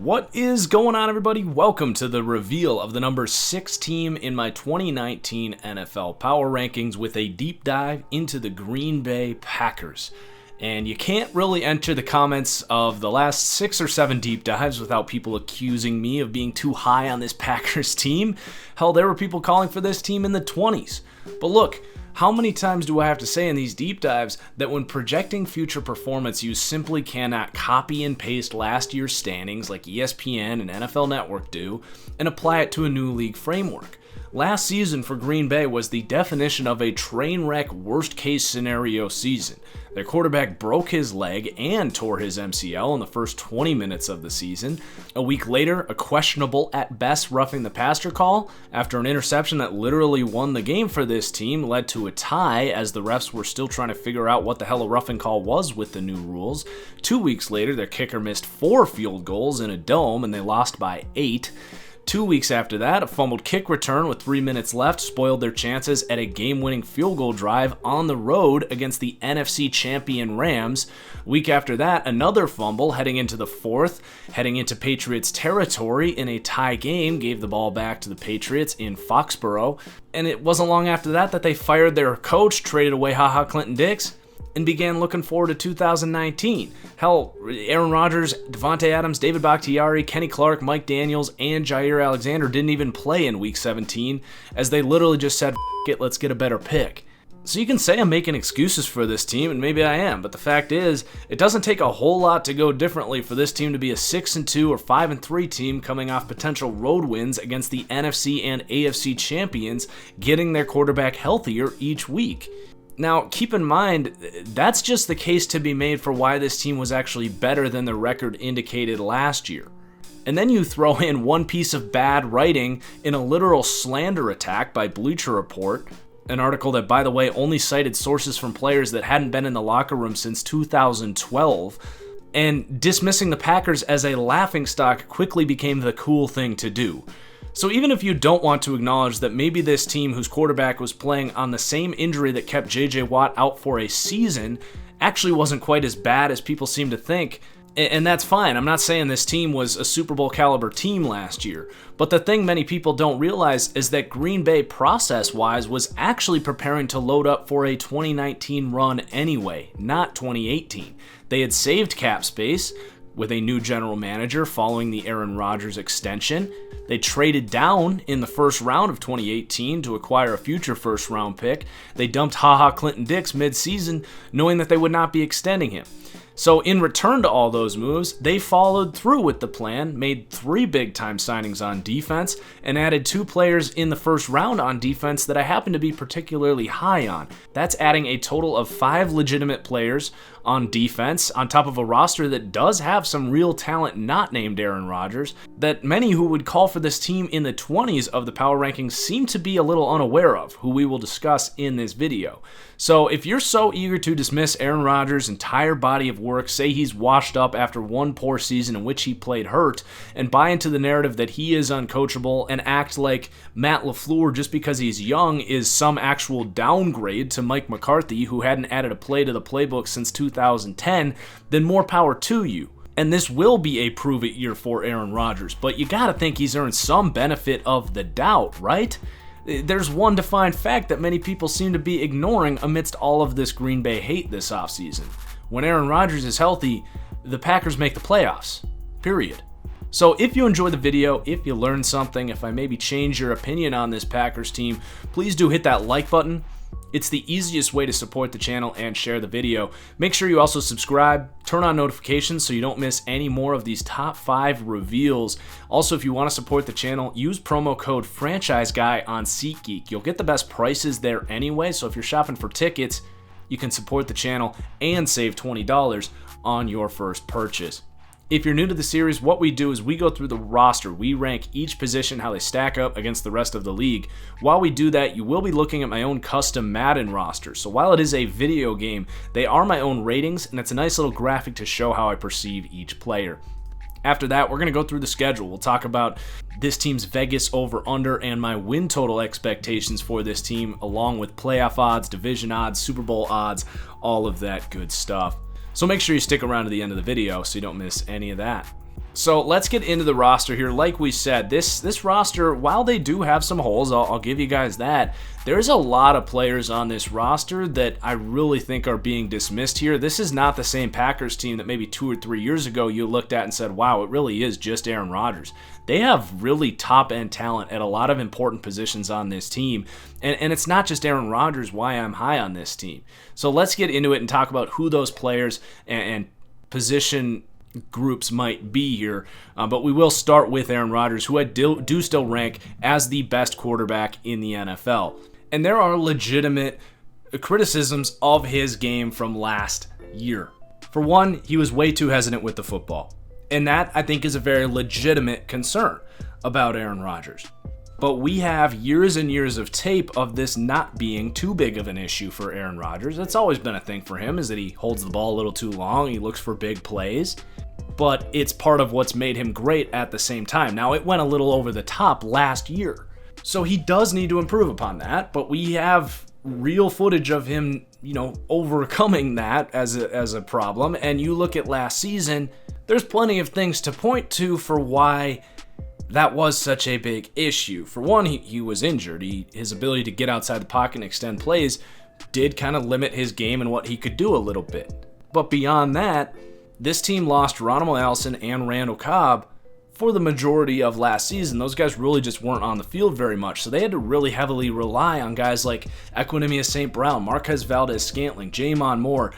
What is going on, everybody? Welcome to the reveal of the number 6 team in my 2019 NFL Power Rankings with a deep dive into the Green Bay Packers. And you can't really enter the comments of the last 6 or 7 deep dives without people accusing me of being too high on this Packers team. Hell, there were people calling for this team in the 20s. But look, how many times do I have to say in these deep dives that when projecting future performance, you simply cannot copy and paste last year's standings like ESPN and NFL Network do and apply it to a new league framework? Last season for Green Bay was the definition of a train wreck worst case scenario season. Their quarterback broke his leg and tore his MCL in the first 20 minutes of the season. A week later, a questionable at best roughing the passer call after an interception that literally won the game for this team led to a tie as the refs were still trying to figure out what the hell a roughing call was with the new rules. 2 weeks later, their kicker missed 4 field goals in a dome and they lost by 8. 2 weeks after that, a fumbled kick return with 3 minutes left spoiled their chances at a game-winning field goal drive on the road against the NFC champion Rams. A week after that, another fumble heading into the fourth, heading into Patriots territory in a tie game, gave the ball back to the Patriots in Foxborough. And it wasn't long after that they fired their coach, traded away Clinton Dix, and began looking forward to 2019. Hell, Aaron Rodgers, Devontae Adams, David Bakhtiari, Kenny Clark, Mike Daniels, and Jair Alexander didn't even play in Week 17, as they literally just said, F it, let's get a better pick. So you can say I'm making excuses for this team, and maybe I am, but the fact is, it doesn't take a whole lot to go differently for this team to be a 6-2 or 5-3 team coming off potential road wins against the NFC and AFC champions, getting their quarterback healthier each week. Now, keep in mind, that's just the case to be made for why this team was actually better than the record indicated last year. And then you throw in one piece of bad writing in a literal slander attack by Bleacher Report, an article that, by the way, only cited sources from players that hadn't been in the locker room since 2012, and dismissing the Packers as a laughingstock quickly became the cool thing to do. So even if you don't want to acknowledge that maybe this team whose quarterback was playing on the same injury that kept J.J. Watt out for a season actually wasn't quite as bad as people seem to think, and that's fine. I'm not saying this team was a Super Bowl caliber team last year, but the thing many people don't realize is that Green Bay process-wise was actually preparing to load up for a 2019 run anyway, not 2018. They had saved cap space with a new general manager following the Aaron Rodgers extension. They traded down in the first round of 2018 to acquire a future first-round pick. They dumped Clinton Dix mid-season, knowing that they would not be extending him. So in return to all those moves, they followed through with the plan, made 3 big-time signings on defense, and added 2 players in the first round on defense that I happen to be particularly high on. That's adding a total of 5 legitimate players on defense, on top of a roster that does have some real talent not named Aaron Rodgers, that many who would call for this team in the 20s of the power rankings seem to be a little unaware of, who we will discuss in this video. So if you're so eager to dismiss Aaron Rodgers' entire body of work, say he's washed up after one poor season in which he played hurt, and buy into the narrative that he is uncoachable and act like Matt LaFleur just because he's young is some actual downgrade to Mike McCarthy, who hadn't added a play to the playbook since 2010, then more power to you. And this will be a prove-it year for Aaron Rodgers, but you gotta think he's earned some benefit of the doubt, right? There's one defined fact that many people seem to be ignoring amidst all of this Green Bay hate this offseason. When Aaron Rodgers is healthy, the Packers make the playoffs. Period. So if you enjoyed the video, if you learned something, if I maybe change your opinion on this Packers team, please do hit that like button. It's the easiest way to support the channel and share the video. Make sure you also subscribe, turn on notifications so you don't miss any more of these top 5 reveals. Also, if you want to support the channel, use promo code FranchiseGuy on SeatGeek. You'll get the best prices there anyway, so if you're shopping for tickets, you can support the channel and save $20 on your first purchase. If you're new to the series, what we do is we go through the roster. We rank each position, how they stack up against the rest of the league. While we do that, you will be looking at my own custom Madden roster. So while it is a video game, they are my own ratings, and it's a nice little graphic to show how I perceive each player. After that, we're going to go through the schedule. We'll talk about this team's Vegas over-under and my win total expectations for this team, along with playoff odds, division odds, Super Bowl odds, all of that good stuff. So make sure you stick around to the end of the video so you don't miss any of that. So let's get into the roster here. Like we said, this roster, while they do have some holes, I'll give you guys that, there's a lot of players on this roster that I really think are being dismissed here. This is not the same Packers team that maybe 2 or 3 years ago you looked at and said, wow, it really is just Aaron Rodgers. They have really top-end talent at a lot of important positions on this team, and it's not just Aaron Rodgers why I'm high on this team. So let's get into it and talk about who those players and position groups might be here, but we will start with Aaron Rodgers, who I do still rank as the best quarterback in the NFL. And there are legitimate criticisms of his game from last year. For one, he was way too hesitant with the football, and that, I think, is a very legitimate concern about Aaron Rodgers. But we have years and years of tape of this not being too big of an issue for Aaron Rodgers. It's always been a thing for him, is that he holds the ball a little too long, he looks for big plays, but it's part of what's made him great at the same time. Now, it went a little over the top last year, so he does need to improve upon that, but we have real footage of him, overcoming that as a problem. And you look at last season, there's plenty of things to point to for why that was such a big issue. For one, he was injured. His ability to get outside the pocket and extend plays did kind of limit his game and what he could do a little bit. But beyond that, this team lost Ronald Allison and Randall Cobb for the majority of last season. Those guys really just weren't on the field very much, so they had to really heavily rely on guys like Equanimeous St. Brown, Marquez Valdez-Scantling, Jamon Moore,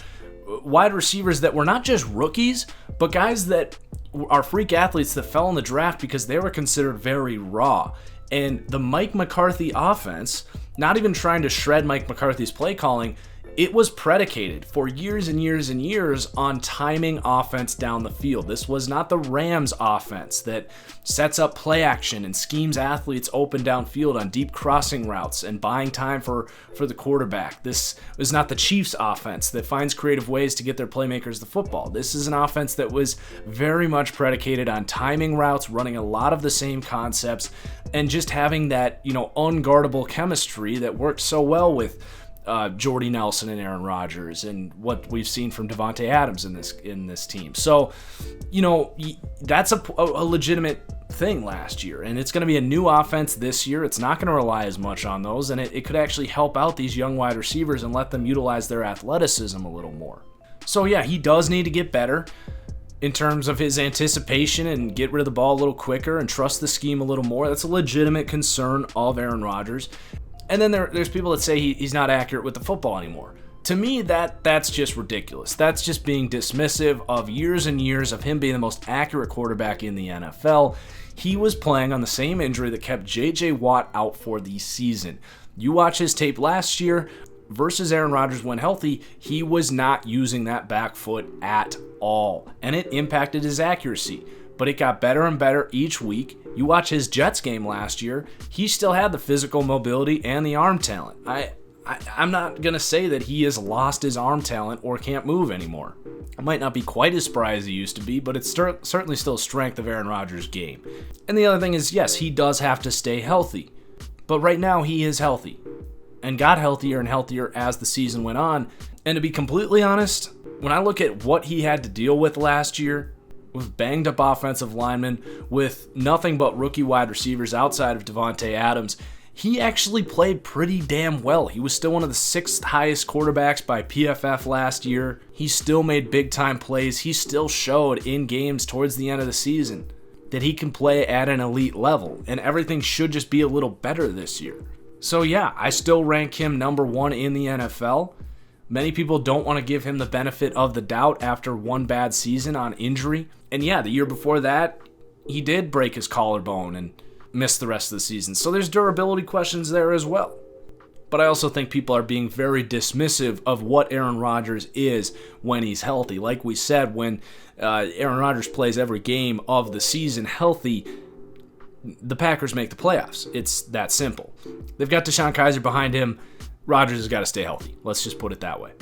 wide receivers that were not just rookies, but guys that are freak athletes that fell in the draft because they were considered very raw. And the Mike McCarthy offense, not even trying to shred Mike McCarthy's play calling, it was predicated for years and years and years on timing offense down the field. This was not the Rams offense that sets up play action and schemes athletes open downfield on deep crossing routes and buying time for the quarterback. This was not the Chiefs offense that finds creative ways to get their playmakers the football. This is an offense that was very much predicated on timing routes, running a lot of the same concepts, and just having that, unguardable chemistry that worked so well with Jordy Nelson and Aaron Rodgers, and what we've seen from Davante Adams in this team. So, that's a legitimate thing last year, and it's going to be a new offense this year. It's not going to rely as much on those, and it could actually help out these young wide receivers and let them utilize their athleticism a little more. So yeah, he does need to get better in terms of his anticipation and get rid of the ball a little quicker and trust the scheme a little more. That's a legitimate concern of Aaron Rodgers. And then there's people that say he's not accurate with the football anymore. To me, that's just ridiculous. That's just being dismissive of years and years of him being the most accurate quarterback in the NFL. He was playing on the same injury that kept J.J. Watt out for the season. You watch his tape last year versus Aaron Rodgers when healthy, he was not using that back foot at all, and it impacted his accuracy. But it got better and better each week. You watch his Jets game last year, he still had the physical mobility and the arm talent. I'm not going to say that he has lost his arm talent or can't move anymore. It might not be quite as spry as he used to be, but it's certainly still a strength of Aaron Rodgers' game. And the other thing is, yes, he does have to stay healthy. But right now, he is healthy and got healthier and healthier as the season went on. And to be completely honest, when I look at what he had to deal with last year, with banged up offensive linemen, with nothing but rookie wide receivers outside of Davante Adams, he actually played pretty damn well. He was still one of the 6th highest quarterbacks by PFF last year. He still made big time plays. He still showed in games towards the end of the season that he can play at an elite level, and everything should just be a little better this year. So yeah, I still rank him number 1 in the NFL. Many people don't want to give him the benefit of the doubt after one bad season on injury. And yeah, the year before that, he did break his collarbone and miss the rest of the season. So there's durability questions there as well. But I also think people are being very dismissive of what Aaron Rodgers is when he's healthy. Like we said, when Aaron Rodgers plays every game of the season healthy, the Packers make the playoffs. It's that simple. They've got Deshaun Kaiser behind him. Rodgers has got to stay healthy. Let's just put it that way.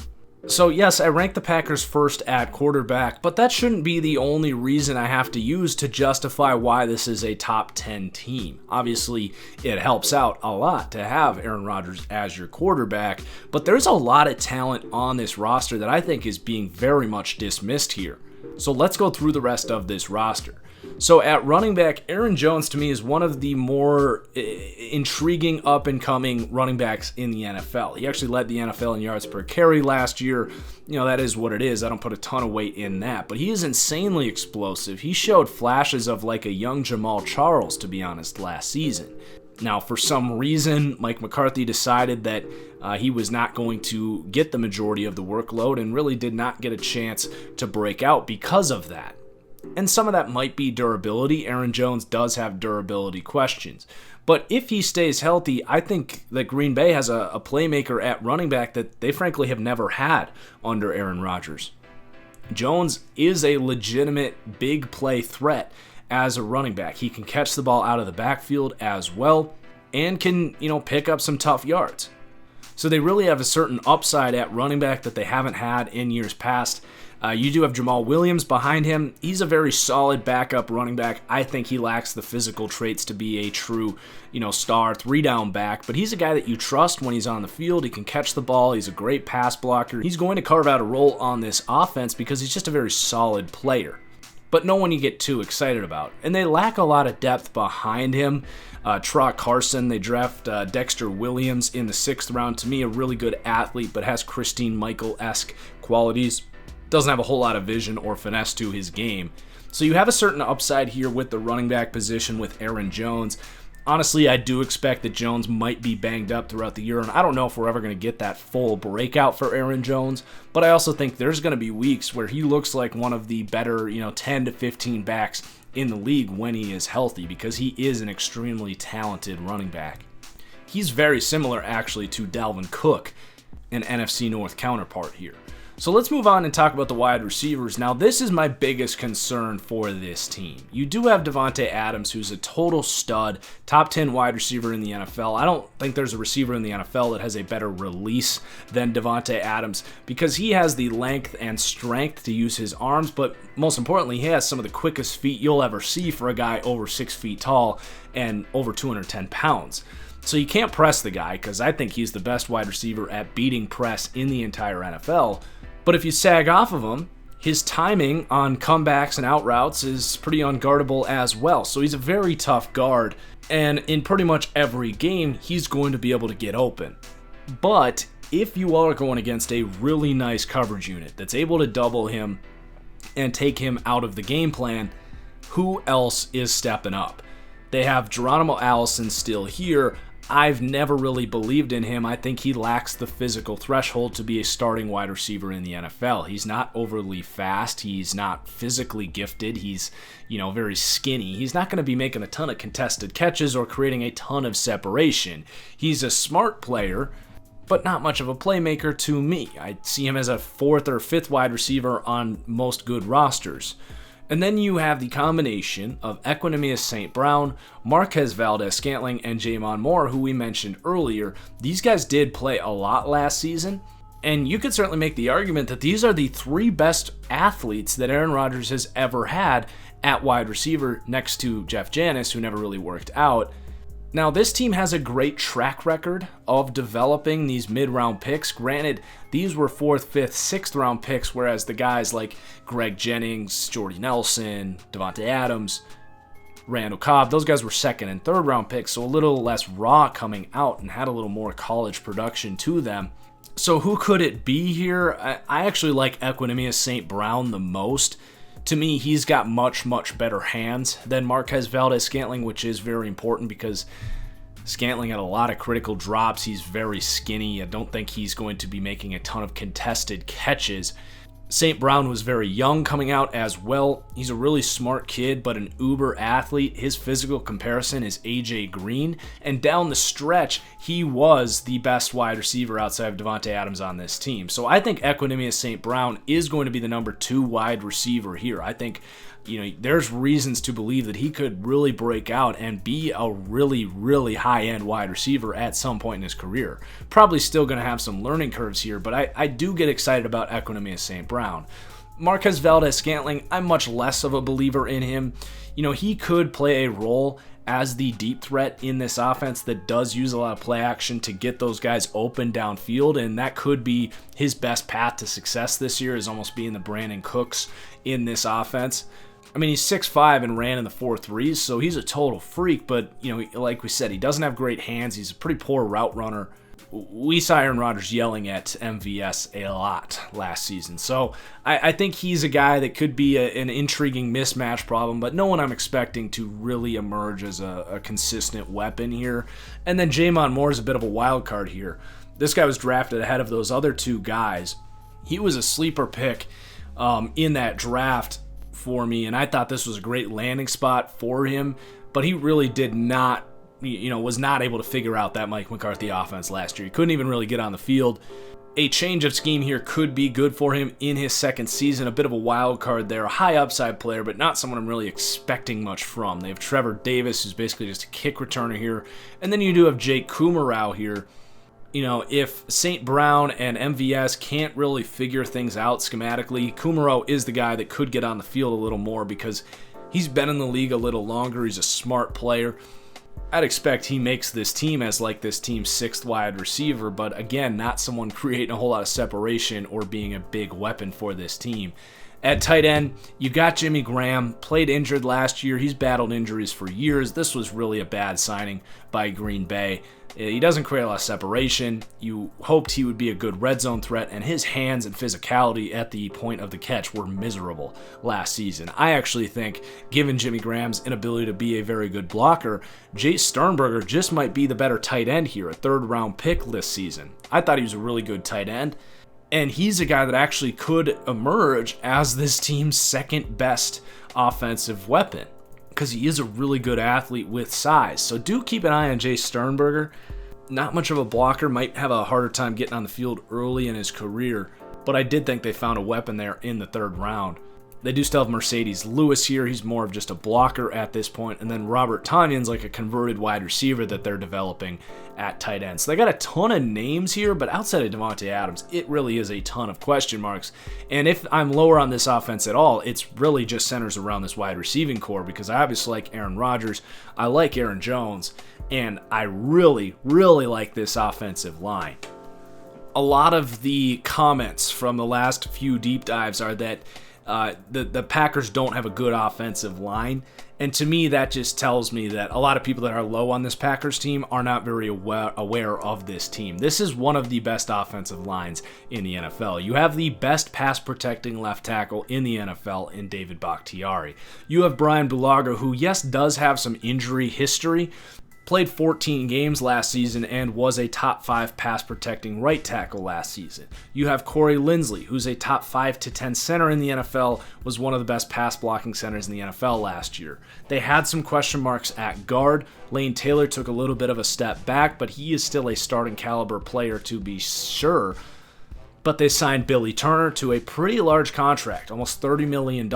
So yes, I rank the Packers first at quarterback, but that shouldn't be the only reason I have to use to justify why this is a top 10 team. Obviously, it helps out a lot to have Aaron Rodgers as your quarterback, but there's a lot of talent on this roster that I think is being very much dismissed here. So let's go through the rest of this roster. So at running back, Aaron Jones to me is one of the more intriguing up-and-coming running backs in the NFL. He actually led the NFL in yards per carry last year. That is what it is. I don't put a ton of weight in that. But he is insanely explosive. He showed flashes of like a young Jamal Charles, to be honest, last season. Now, for some reason, Mike McCarthy decided that he was not going to get the majority of the workload and really did not get a chance to break out because of that. And some of that might be durability. Aaron Jones does have durability questions. But if he stays healthy, I think that Green Bay has a playmaker at running back that they frankly have never had under Aaron Rodgers. Jones is a legitimate big play threat as a running back. He can catch the ball out of the backfield as well and can, pick up some tough yards. So they really have a certain upside at running back that they haven't had in years past. You do have Jamal Williams behind him. He's a very solid backup running back. I think he lacks the physical traits to be a true, star 3-down back, but he's a guy that you trust when he's on the field. He can catch the ball. He's a great pass blocker. He's going to carve out a role on this offense because he's just a very solid player, but no one you get too excited about. And they lack a lot of depth behind him. Troy Carson, they draft Dexter Williams in the 6th round. To me, a really good athlete, but has Christine Michael-esque qualities. Doesn't have a whole lot of vision or finesse to his game. So you have a certain upside here with the running back position with Aaron Jones. Honestly, I do expect that Jones might be banged up throughout the year, and I don't know if we're ever going to get that full breakout for Aaron Jones, but I also think there's going to be weeks where he looks like one of the better, 10 to 15 backs in the league when he is healthy, because he is an extremely talented running back. He's very similar, actually, to Dalvin Cook, an NFC North counterpart here. So let's move on and talk about the wide receivers. Now, this is my biggest concern for this team. You do have Davante Adams, who's a total stud, top 10 wide receiver in the NFL. I don't think there's a receiver in the NFL that has a better release than Davante Adams because he has the length and strength to use his arms, but most importantly, he has some of the quickest feet you'll ever see for a guy over 6 feet tall and over 210 pounds. So you can't press the guy because I think he's the best wide receiver at beating press in the entire NFL. But if you sag off of him, his timing on comebacks and out routes is pretty unguardable as well. So he's a very tough guard, and in pretty much every game, he's going to be able to get open. But if you are going against a really nice coverage unit that's able to double him and take him out of the game plan, who else is stepping up? They have Geronimo Allison still here. I've never really believed in him. I think he lacks the physical threshold to be a starting wide receiver in the NFL. He's not overly fast. He's not physically gifted. He's, very skinny. He's not going to be making a ton of contested catches or creating a ton of separation. He's a smart player, but not much of a playmaker to me. I see him as a 4th or 5th wide receiver on most good rosters. And then you have the combination of Equanimeous St. Brown, Marquez Valdes-Scantling, and J'Mon Moore, who we mentioned earlier. These guys did play a lot last season, and you could certainly make the argument that these are the 3 best athletes that Aaron Rodgers has ever had at wide receiver next to Jeff Janis, who never really worked out. Now, this team has a great track record of developing these mid-round picks. Granted, these were 4th, 5th, 6th round picks, whereas the guys like Greg Jennings, Jordy Nelson, Davante Adams, Randall Cobb, those guys were 2nd and 3rd round picks, so a little less raw coming out and had a little more college production to them. So who could it be here? I actually like Equanimeous St. Brown the most. To me, he's got much, much better hands than Marquez Valdes-Scantling, which is very important because Scantling had a lot of critical drops. He's very skinny. I don't think he's going to be making a ton of contested catches. St. Brown was very young coming out as well. He's a really smart kid, but an uber athlete. His physical comparison is AJ Green, and down the stretch, he was the best wide receiver outside of Davante Adams on this team. So I think Equanimeous St. Brown is going to be the number 2 wide receiver here. I think there's reasons to believe that he could really break out and be a really, really high-end wide receiver at some point in his career. Probably still going to have some learning curves here, but I do get excited about Equanimeous St. Brown. Marquez Valdes-Scantling, I'm much less of a believer in him. He could play a role as the deep threat in this offense that does use a lot of play action to get those guys open downfield, and that could be his best path to success this year, is almost being the Brandon Cooks in this offense. I mean, he's 6'5" and ran in the 4.3s, so he's a total freak, but, like we said, he doesn't have great hands. He's a pretty poor route runner. We saw Aaron Rodgers yelling at MVS a lot last season, so I think he's a guy that could be an intriguing mismatch problem, but no one I'm expecting to really emerge as a consistent weapon here. And then J'Mon Moore is a bit of a wild card here. This guy was drafted ahead of those other two guys. He was a sleeper pick in that draft for me, and I thought this was a great landing spot for him, but he really did not, was not able to figure out that Mike McCarthy offense last year. He couldn't even really get on the field. A change of scheme here could be good for him in his second season. A bit of a wild card there, a high upside player, but not someone I'm really expecting much from. They have Trevor Davis, who's basically just a kick returner here, and then you do have Jake Kumerow here. If St. Brown and MVS can't really figure things out schematically, Kumerow is the guy that could get on the field a little more because he's been in the league a little longer. He's a smart player. I'd expect he makes this team as like this team's sixth wide receiver, but again, not someone creating a whole lot of separation or being a big weapon for this team. At tight end, you got Jimmy Graham, played injured last year. He's battled injuries for years. This was really a bad signing by Green Bay. He doesn't create a lot of separation. You hoped he would be a good red zone threat, and his hands and physicality at the point of the catch were miserable last season. I actually think, given Jimmy Graham's inability to be a very good blocker, Jace Sternberger just might be the better tight end here, a third-round pick this season. I thought he was a really good tight end, and he's a guy that actually could emerge as this team's second best offensive weapon, because he is a really good athlete with size. So do keep an eye on Jace Sternberger. Not much of a blocker, might have a harder time getting on the field early in his career, but I did think they found a weapon there in the third round. They do still have Mercedes Lewis here. He's more of just a blocker at this point. And then Robert Tonyan's like a converted wide receiver that they're developing at tight end. So they got a ton of names here, but outside of Devontae Adams, it really is a ton of question marks. And if I'm lower on this offense at all, it's really just centers around this wide receiving core, because I obviously like Aaron Rodgers. I like Aaron Jones, and I really, really like this offensive line. A lot of the comments from the last few deep dives are that the Packers don't have a good offensive line, and to me that just tells me that a lot of people that are low on this Packers team are not very aware of this team. This is one of the best offensive lines in the NFL. You have the best pass protecting left tackle in the NFL in David Bakhtiari. You have Brian Bulaga, who yes does have some injury history, played 14 games last season and was a top 5 pass protecting right tackle last season. You have Corey Linsley, who's a top 5 to 10 center in the NFL, was one of the best pass blocking centers in the NFL last year. They had some question marks at guard. Lane Taylor took a little bit of a step back, but he is still a starting caliber player to be sure. But they signed Billy Turner to a pretty large contract, almost $30 million.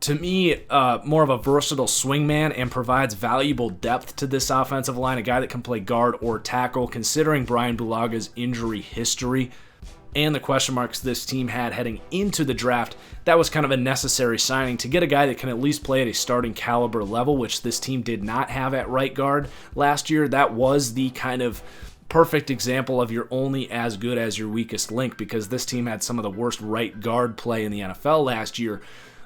To me, more of a versatile swingman and provides valuable depth to this offensive line, a guy that can play guard or tackle, considering Brian Bulaga's injury history and the question marks this team had heading into the draft. That was kind of a necessary signing to get a guy that can at least play at a starting caliber level, which this team did not have at right guard last year. That was the kind of perfect example of you're only as good as your weakest link, because this team had some of the worst right guard play in the NFL last year.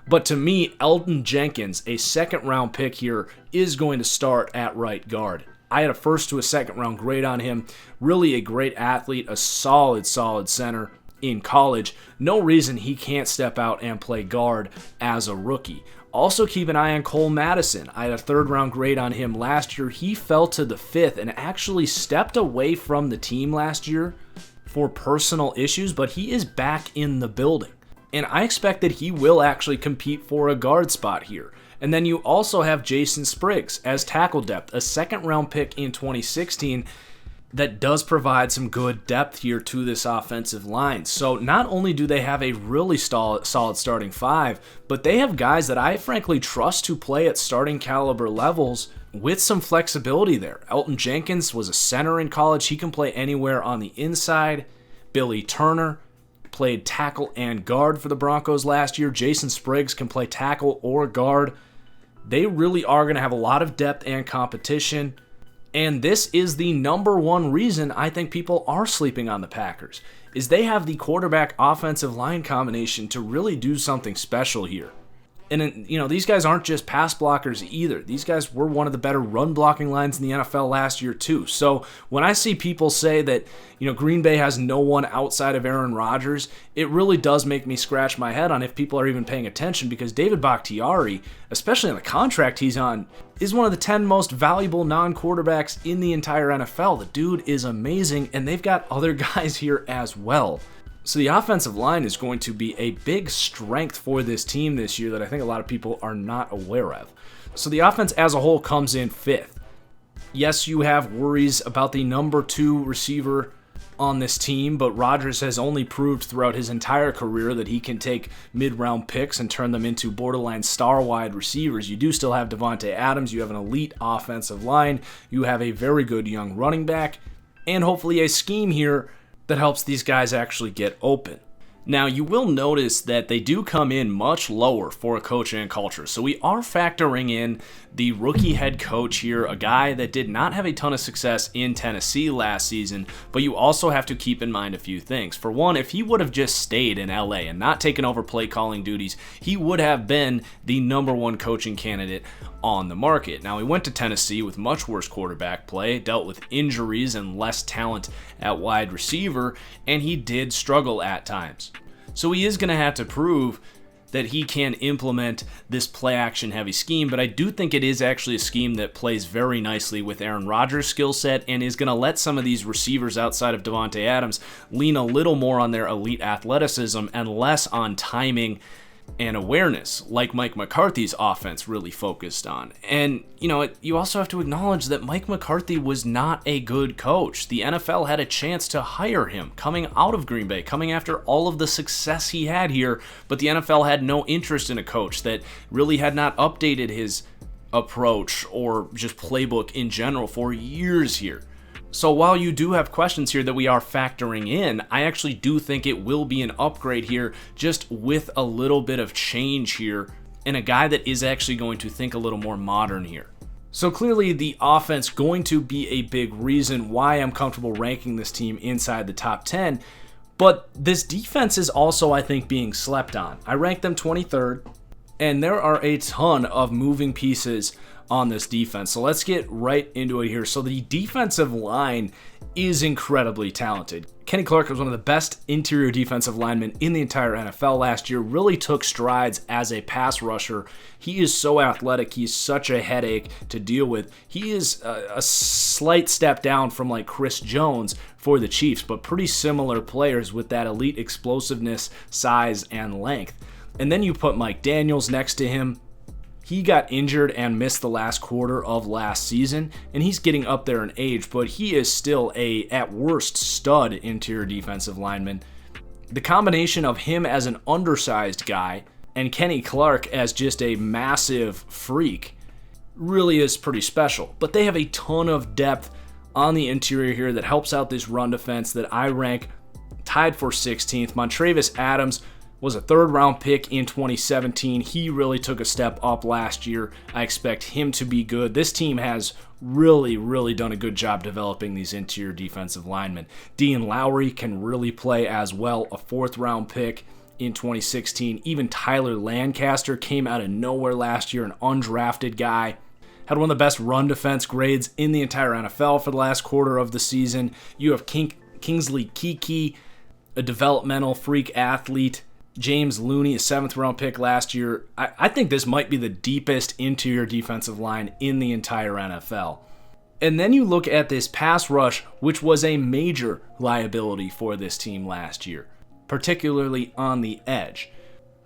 But to me, Elgton Jenkins, a second-round pick here, is going to start at right guard. I had a first to a second-round grade on him. Really a great athlete, a solid center in college. No reason he can't step out and play guard as a rookie. Also keep an eye on Cole Madison. I had a third-round grade on him last year. He fell to the 5th and actually stepped away from the team last year for personal issues, but he is back in the building. And I expect that he will actually compete for a guard spot here. And then you also have Jason Spriggs as tackle depth, a second-round pick in 2016 that does provide some good depth here to this offensive line. So not only do they have a really solid starting 5, but they have guys that I frankly trust to play at starting caliber levels with some flexibility there. Elgton Jenkins was a center in college. He can play anywhere on the inside. Billy Turner played tackle and guard for the Broncos last year. Jason Spriggs can play tackle or guard. They really are going to have a lot of depth and competition. And this is the number one reason I think people are sleeping on the Packers, is they have the quarterback offensive line combination to really do something special here. And, these guys aren't just pass blockers either. These guys were one of the better run blocking lines in the NFL last year too. So when I see people say that, Green Bay has no one outside of Aaron Rodgers, it really does make me scratch my head on if people are even paying attention, because David Bakhtiari, especially on the contract he's on, is one of the 10 most valuable non-quarterbacks in the entire NFL. The dude is amazing, and they've got other guys here as well. So the offensive line is going to be a big strength for this team this year that I think a lot of people are not aware of. So the offense as a whole comes in 5th. Yes, you have worries about the number 2 receiver on this team, but Rodgers has only proved throughout his entire career that he can take mid-round picks and turn them into borderline star wide receivers. You do still have Davante Adams, you have an elite offensive line, you have a very good young running back, and hopefully a scheme here that helps these guys actually get open. Now, you will notice that they do come in much lower for a coach and culture. So we are factoring in the rookie head coach here, a guy that did not have a ton of success in Tennessee last season, but you also have to keep in mind a few things. For one, if he would have just stayed in LA and not taken over play calling duties, he would have been the number 1 coaching candidate on the market. Now, he went to Tennessee with much worse quarterback play, dealt with injuries and less talent at wide receiver, and he did struggle at times. So he is going to have to prove that he can implement this play action heavy scheme, but I do think it is actually a scheme that plays very nicely with Aaron Rodgers' skill set and is going to let some of these receivers outside of Davante Adams lean a little more on their elite athleticism and less on timing and awareness, like Mike McCarthy's offense really focused on. And, you also have to acknowledge that Mike McCarthy was not a good coach. The NFL had a chance to hire him coming out of Green Bay, coming after all of the success he had here, but the NFL had no interest in a coach that really had not updated his approach or just playbook in general for years here. So while you do have questions here that we are factoring in, I actually do think it will be an upgrade here, just with a little bit of change here, and a guy that is actually going to think a little more modern here. So clearly the offense going to be a big reason why I'm comfortable ranking this team inside the top 10, but this defense is also, I think, being slept on. I rank them 23rd, and there are a ton of moving pieces on this defense. So let's get right into it here. So the defensive line is incredibly talented. Kenny Clark was one of the best interior defensive linemen in the entire NFL last year, really took strides as a pass rusher. He is so athletic. He's such a headache to deal with. He is a slight step down from like Chris Jones for the Chiefs, but pretty similar players with that elite explosiveness, size, and length. And then you put Mike Daniels next to him. He got injured and missed the last quarter of last season, and he's getting up there in age, but he is still at worst, stud interior defensive lineman. The combination of him as an undersized guy and Kenny Clark as just a massive freak really is pretty special. But they have a ton of depth on the interior here that helps out this run defense that I rank tied for 16th. Montravius Adams was a 3rd-round pick in 2017. He really took a step up last year. I expect him to be good. This team has really done a good job developing these interior defensive linemen. Dean Lowry can really play as well, a 4th-round pick in 2016. Even Tyler Lancaster came out of nowhere last year, an undrafted guy. Had one of the best run defense grades in the entire NFL for the last quarter of the season. You have Kingsley Keke, a developmental freak athlete. James Looney, a 7th-round pick last year. I think this might be the deepest interior defensive line in the entire NFL. And then you look at this pass rush, which was a major liability for this team last year, particularly on the edge.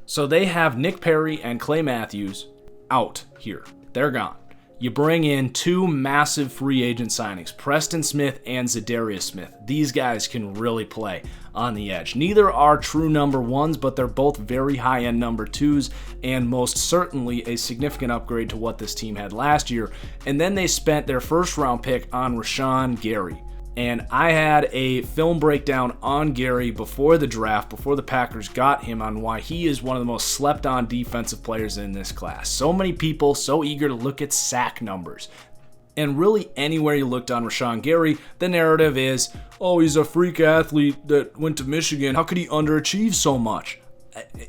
So they have Nick Perry and Clay Matthews out here. They're gone. You bring in 2 massive free agent signings, Preston Smith and Zadarius Smith. These guys can really play on the edge. Neither are true number 1s, but they're both very high-end number 2s, and most certainly a significant upgrade to what this team had last year. And then they spent their 1st-round pick on Rashawn Gary. And I had a film breakdown on Gary before the draft, before the Packers got him, on why he is one of the most slept-on defensive players in this class. So many people so eager to look at sack numbers. And really, anywhere you looked on Rashawn Gary, the narrative is, oh, he's a freak athlete that went to Michigan. How could he underachieve so much?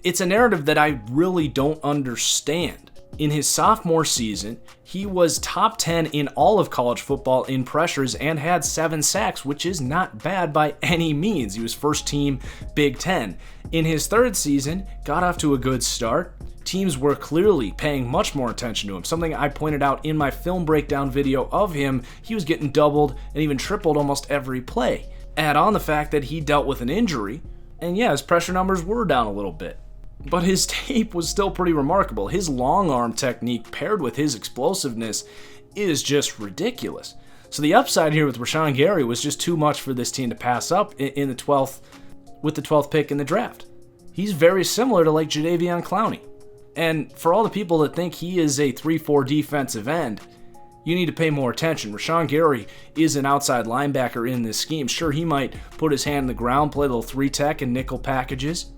It's a narrative that I really don't understand. In his sophomore season, he was top 10 in all of college football in pressures and had 7 sacks, which is not bad by any means. He was first team Big Ten. In his third season, got off to a good start. Teams were clearly paying much more attention to him, something I pointed out in my film breakdown video of him. He was getting doubled and even tripled almost every play. Add on the fact that he dealt with an injury, and yeah, his pressure numbers were down a little bit. But his tape was still pretty remarkable. His long arm technique paired with his explosiveness is just ridiculous. So the upside here with Rashawn Gary was just too much for this team to pass up in the 12th, with the 12th pick in the draft. He's very similar to like Jadeveon Clowney. And for all the people that think he is a 3-4 defensive end, you need to pay more attention. Rashawn Gary is an outside linebacker in this scheme. Sure, he might put his hand in the ground, play a little 3-tech and nickel packages.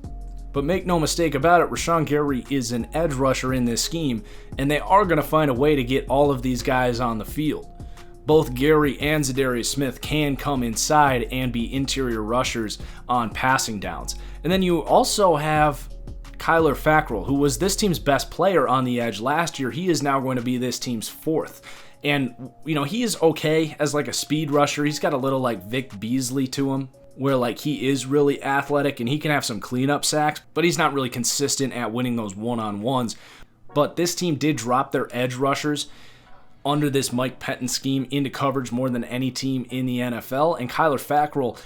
But make no mistake about it, Rashawn Gary is an edge rusher in this scheme, and they are going to find a way to get all of these guys on the field. Both Gary and Zadarius Smith can come inside and be interior rushers on passing downs. And then you also have Kyler Fackrell, who was this team's best player on the edge last year. He is now going to be this team's 4th. And, he is okay as like a speed rusher. He's got a little like Vic Beasley to him, where like he is really athletic and he can have some cleanup sacks, but he's not really consistent at winning those one-on-ones. But this team did drop their edge rushers under this Mike Pettin scheme into coverage more than any team in the NFL, and Kyler Fackrell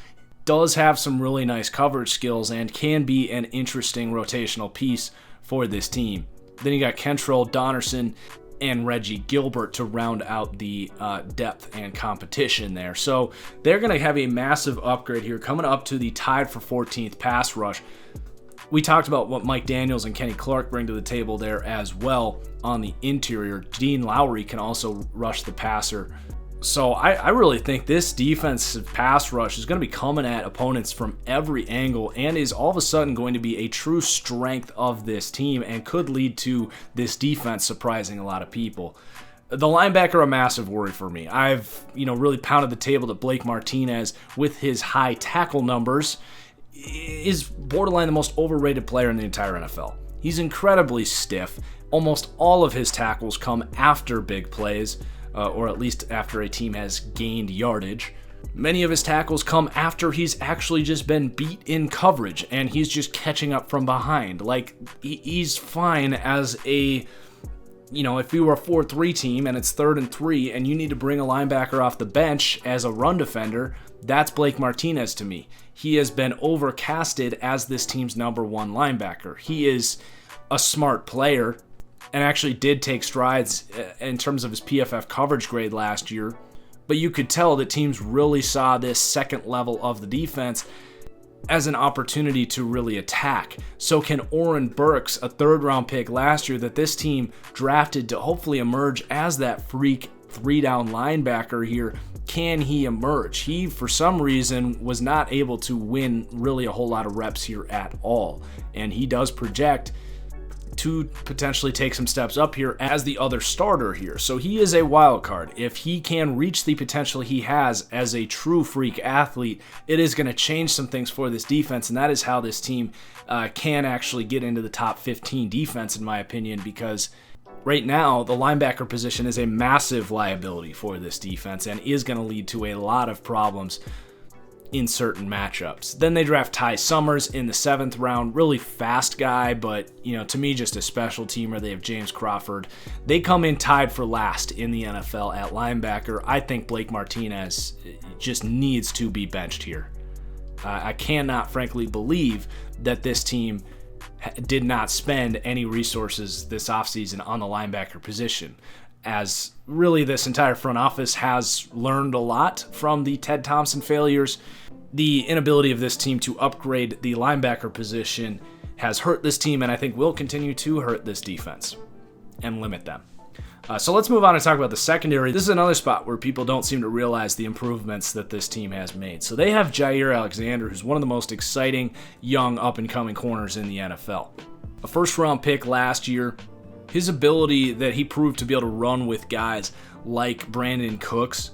does have some really nice coverage skills and can be an interesting rotational piece for this team. Then you got Kentrell Donnerson and Reggie Gilbert to round out the depth and competition there. So they're going to have a massive upgrade here, coming up to the tied for 14th pass rush. We talked about what Mike Daniels and Kenny Clark bring to the table there as well on the interior. Dean Lowry can also rush the passer. So I really think this defensive pass rush is going to be coming at opponents from every angle and is all of a sudden going to be a true strength of this team and could lead to this defense surprising a lot of people. The linebacker, a massive worry for me. I've really pounded the table that Blake Martinez, with his high tackle numbers, is borderline the most overrated player in the entire NFL. He's incredibly stiff. Almost all of his tackles come after big plays. Or at least after a team has gained yardage. Many of his tackles come after he's actually just been beat in coverage and he's just catching up from behind. Like, he's fine as a, if you were a 4-3 team and it's 3rd and 3 and you need to bring a linebacker off the bench as a run defender, that's Blake Martinez to me. He has been overcasted as this team's number 1 linebacker. He is a smart player and actually did take strides in terms of his PFF coverage grade last year. But you could tell that teams really saw this second level of the defense as an opportunity to really attack. So can Oren Burks, a 3rd-round pick last year that this team drafted to hopefully emerge as that freak 3-down linebacker here, can he emerge? He, for some reason, was not able to win really a whole lot of reps here at all. And he does project to potentially take some steps up here as the other starter here. So he is a wild card. If he can reach the potential he has as a true freak athlete, it is going to change some things for this defense, and that is how this team can actually get into the top 15 defense, in my opinion, because right now the linebacker position is a massive liability for this defense and is going to lead to a lot of problems in certain matchups. Then they draft Ty Summers in the 7th round. Really fast guy, but to me just a special teamer. They have James Crawford. They come in tied for last in the NFL at linebacker. I think Blake Martinez just needs to be benched here. I cannot frankly believe that this team did not spend any resources this offseason on the linebacker position, as really this entire front office has learned a lot from the Ted Thompson failures. The inability of this team to upgrade the linebacker position has hurt this team, and I think will continue to hurt this defense and limit them. So let's move on and talk about the secondary. This is another spot where people don't seem to realize the improvements that this team has made. So they have Jair Alexander, who's one of the most exciting young up-and-coming corners in the NFL. A first-round pick last year. His ability that he proved to be able to run with guys like Brandon Cooks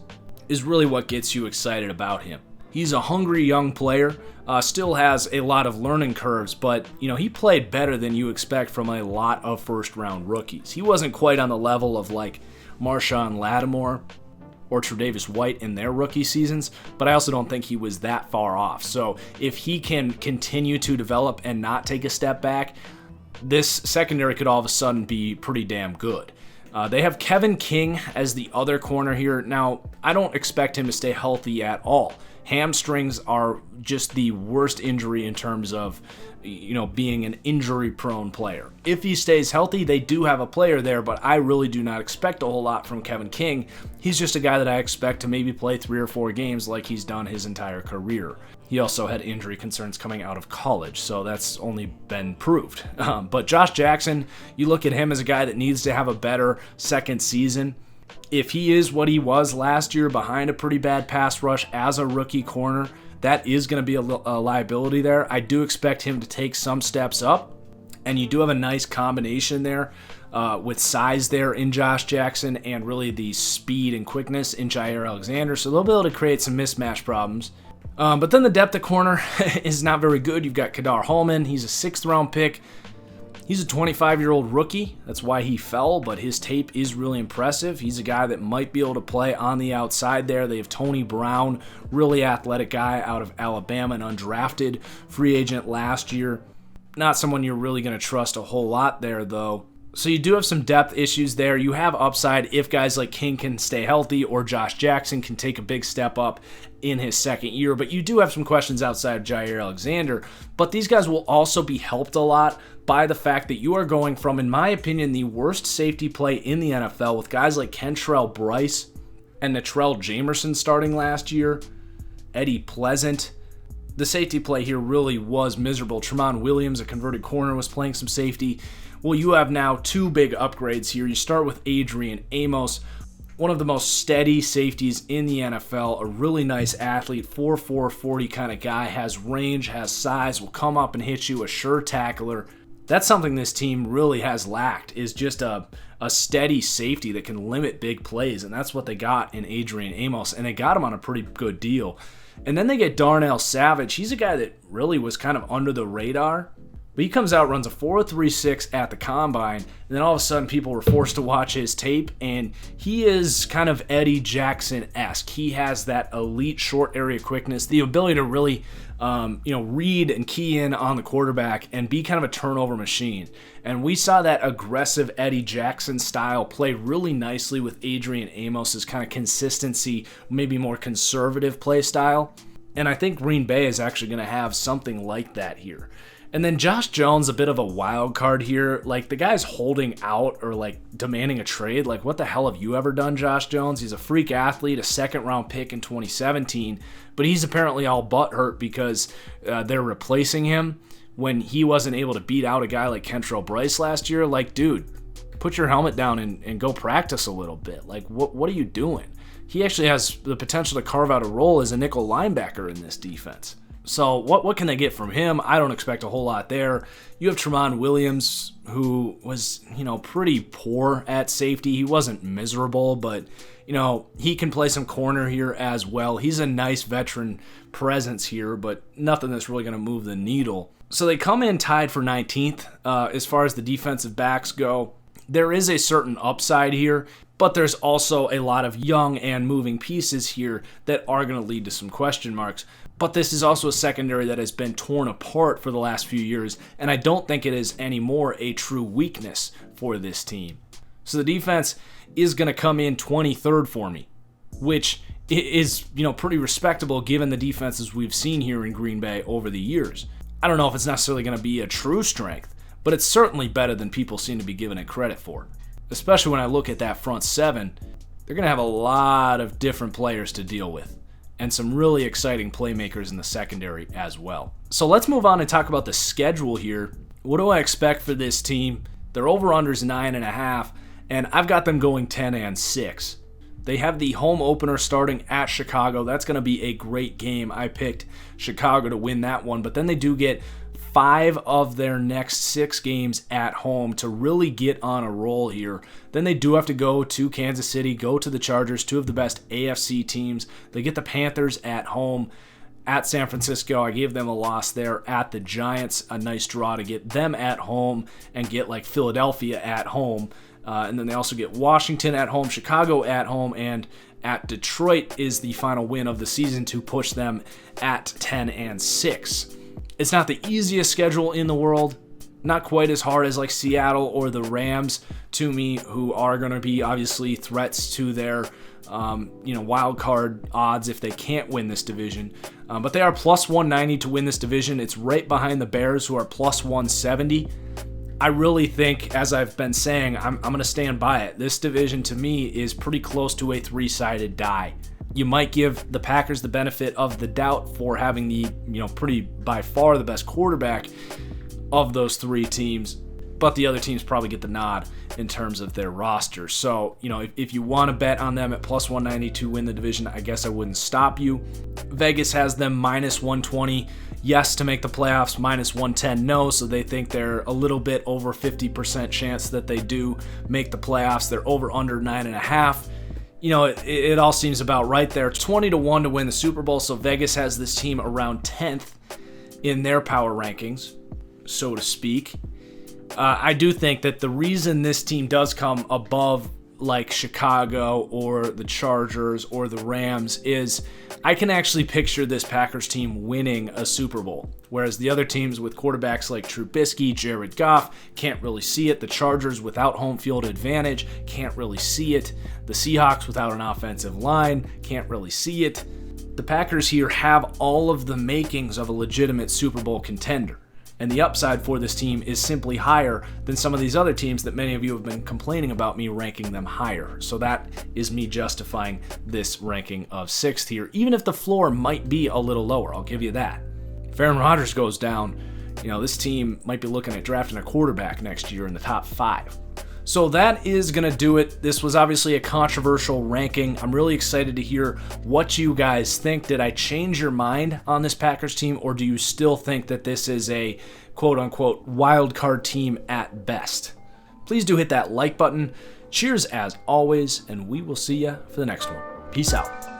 is really what gets you excited about him. He's a hungry young player, still has a lot of learning curves, but he played better than you expect from a lot of first-round rookies. He wasn't quite on the level of like Marshawn Lattimore or Tre'Davious White in their rookie seasons, but I also don't think he was that far off. So if he can continue to develop and not take a step back, this secondary could all of a sudden be pretty damn good. They have Kevin King as the other corner here. Now, I don't expect him to stay healthy at all. Hamstrings are just the worst injury in terms of, being an injury-prone player. If he stays healthy, they do have a player there, but I really do not expect a whole lot from Kevin King. He's just a guy that I expect to maybe play 3 or 4 games like he's done his entire career. He also had injury concerns coming out of college, so that's only been proved. But Josh Jackson, you look at him as a guy that needs to have a better second season. If he is what he was last year behind a pretty bad pass rush as a rookie corner, that is going to be a liability there. I do expect him to take some steps up, and you do have a nice combination there with size there in Josh Jackson and really the speed and quickness in Jair Alexander, so they'll be able to create some mismatch problems. But then the depth at corner is not very good. You've got Kadar Hallman. He's a 6th-round pick. He's a 25-year-old rookie. That's why he fell, but his tape is really impressive. He's a guy that might be able to play on the outside there. They have Tony Brown, really athletic guy out of Alabama, an undrafted free agent last year. Not someone you're really going to trust a whole lot there, though. So you do have some depth issues there. You have upside if guys like King can stay healthy or Josh Jackson can take a big step up in his second year. But you do have some questions outside of Jair Alexander. But these guys will also be helped a lot by the fact that you are going from, in my opinion, the worst safety play in the NFL with guys like Kentrell Bryce and Natrell Jamerson starting last year, Eddie Pleasant. The safety play here really was miserable. Tramon Williams, a converted corner, was playing some safety. Well, you have now 2 big upgrades here. You start with Adrian Amos, one of the most steady safeties in the NFL, a really nice athlete, 4'4", 40 kind of guy, has range, has size, will come up and hit you, a sure tackler. That's something this team really has lacked, is just a steady safety that can limit big plays, and that's what they got in Adrian Amos, and they got him on a pretty good deal. And then they get Darnell Savage. He's a guy that really was kind of under the radar, but he comes out, runs a 4.36 at the combine, and then all of a sudden people were forced to watch his tape, and he is kind of Eddie Jackson-esque. He has that elite short area quickness, the ability to really read and key in on the quarterback and be kind of a turnover machine. And we saw that aggressive Eddie Jackson style play really nicely with Adrian Amos's kind of consistency, maybe more conservative play style. And I think Green Bay is actually going to have something like that here. And then Josh Jones, a bit of a wild card here. Like, the guy's holding out or like demanding a trade. Like, what the hell have you ever done, Josh Jones? He's a freak athlete, a 2nd-round pick in 2017, but he's apparently all butthurt because they're replacing him when he wasn't able to beat out a guy like Kentrell Bryce last year. Like, dude, put your helmet down and go practice a little bit. Like, what are you doing? He actually has the potential to carve out a role as a nickel linebacker in this defense. So what can they get from him? I don't expect a whole lot there. You have Tramon Williams, who was, pretty poor at safety. He wasn't miserable, but, he can play some corner here as well. He's a nice veteran presence here, but nothing that's really going to move the needle. So they come in tied for 19th as far as the defensive backs go. There is a certain upside here, but there's also a lot of young and moving pieces here that are going to lead to some question marks. But this is also a secondary that has been torn apart for the last few years, and I don't think it is anymore a true weakness for this team. So the defense is going to come in 23rd for me, which is, pretty respectable given the defenses we've seen here in Green Bay over the years. I don't know if it's necessarily going to be a true strength, but it's certainly better than people seem to be giving it credit for. Especially when I look at that front 7, they're going to have a lot of different players to deal with, and some really exciting playmakers in the secondary as well. So let's move on and talk about the schedule here. What do I expect for this team? Their over-under's 9.5, and I've got them going 10-6. They have the home opener starting at Chicago. That's going to be a great game. I picked Chicago to win that one, but then they do get 5 of their next 6 games at home to really get on a roll here. Then they do have to go to Kansas City, go to the Chargers, 2 of the best AFC teams. They get the Panthers at home. at San Francisco. I gave them a loss there at the Giants, a nice draw to get them at home and get like Philadelphia at home. And then they also get Washington at home, Chicago at home, and at Detroit is the final win of the season to push them at 10-6. It's not the easiest schedule in the world, not quite as hard as like Seattle or the Rams to me, who are going to be obviously threats to their wild card odds if they can't win this division. But they are plus 190 to win this division. It's right behind the Bears, who are plus 170. I really think, as I've been saying, I'm going to stand by it. This division, to me, is pretty close to a three-sided die. You might give the Packers the benefit of the doubt for having the, pretty by far the best quarterback of those three teams, but the other teams probably get the nod in terms of their roster. So, if you want to bet on them at plus 190 to win the division, I guess I wouldn't stop you. Vegas has them minus 120. Yes, to make the playoffs, minus 110, no. So they think they're a little bit over 50% chance that they do make the playoffs. They're over under 9.5. It all seems about right there. 20-1 to win the Super Bowl. So Vegas has this team around 10th in their power rankings, so to speak. I do think that the reason this team does come above like Chicago or the Chargers or the Rams is I can actually picture this Packers team winning a Super Bowl, whereas the other teams with quarterbacks like Trubisky, Jared Goff, can't really see it. The Chargers without home field advantage can't really see it. The Seahawks without an offensive line can't really see it. The Packers here have all of the makings of a legitimate Super Bowl contender. And the upside for this team is simply higher than some of these other teams that many of you have been complaining about me ranking them higher. So that is me justifying this ranking of 6th here, even if the floor might be a little lower. I'll give you that. If Aaron Rodgers goes down, this team might be looking at drafting a quarterback next year in the top 5. So that is going to do it. This was obviously a controversial ranking. I'm really excited to hear what you guys think. Did I change your mind on this Packers team, or do you still think that this is a quote-unquote wild card team at best? Please do hit that like button. Cheers as always, and we will see you for the next one. Peace out.